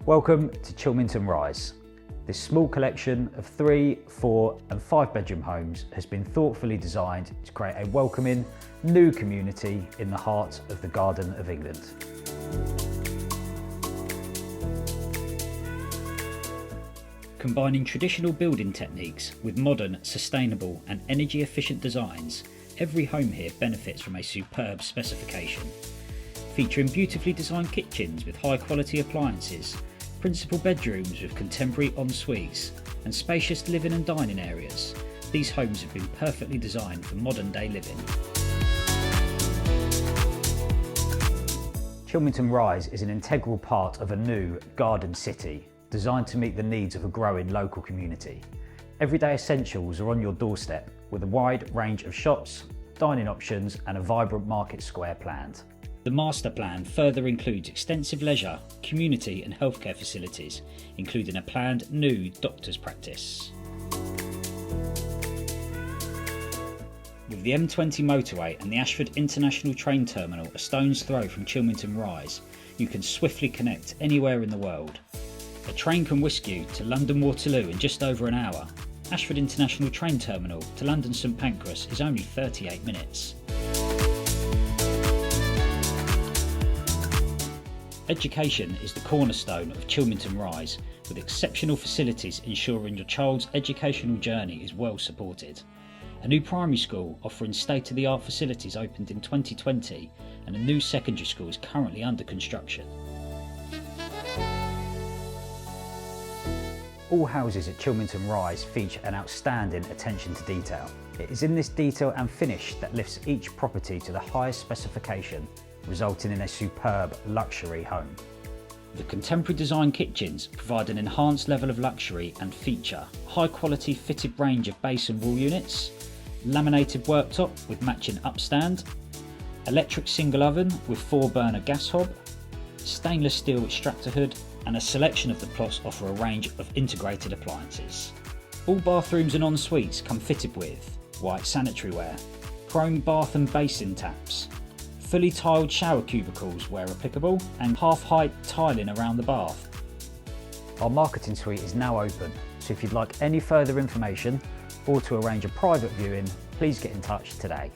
Welcome to Chilmington Rise. This small collection of 3, 4 and 5 bedroom homes has been thoughtfully designed to create a welcoming, new community in the heart of the Garden of England. Combining traditional building techniques with modern, sustainable and energy efficient designs, every home here benefits from a superb specification. Featuring beautifully designed kitchens with high quality appliances, principal bedrooms with contemporary en-suites and spacious living and dining areas, these homes have been perfectly designed for modern day living. Chilmington Rise is an integral part of a new garden city designed to meet the needs of a growing local community. Everyday essentials are on your doorstep with a wide range of shops, dining options and a vibrant market square planned. The master plan further includes extensive leisure, community and healthcare facilities, including a planned new doctor's practice. With the M20 motorway and the Ashford International Train Terminal a stone's throw from Chilmington Rise, you can swiftly connect anywhere in the world. A train can whisk you to London Waterloo in just over an hour. Ashford International Train Terminal to London St Pancras is only 38 minutes. Education is the cornerstone of Chilmington Rise, with exceptional facilities ensuring your child's educational journey is well supported. A new primary school offering state-of-the-art facilities opened in 2020 and a new secondary school is currently under construction. All houses at Chilmington Rise feature an outstanding attention to detail. It is in this detail and finish that lifts each property to the highest specification, resulting in a superb luxury home. The contemporary design kitchens provide an enhanced level of luxury and feature high quality fitted range of base and wall units, laminated worktop with matching upstand, electric single oven with 4-burner gas hob, stainless steel extractor hood, and a selection of the plots offer a range of integrated appliances. All bathrooms and en-suites come fitted with white sanitary ware, chrome bath and basin taps, fully tiled shower cubicles where applicable, and half-height tiling around the bath. Our marketing suite is now open, so if you'd like any further information or to arrange a private viewing, please get in touch today.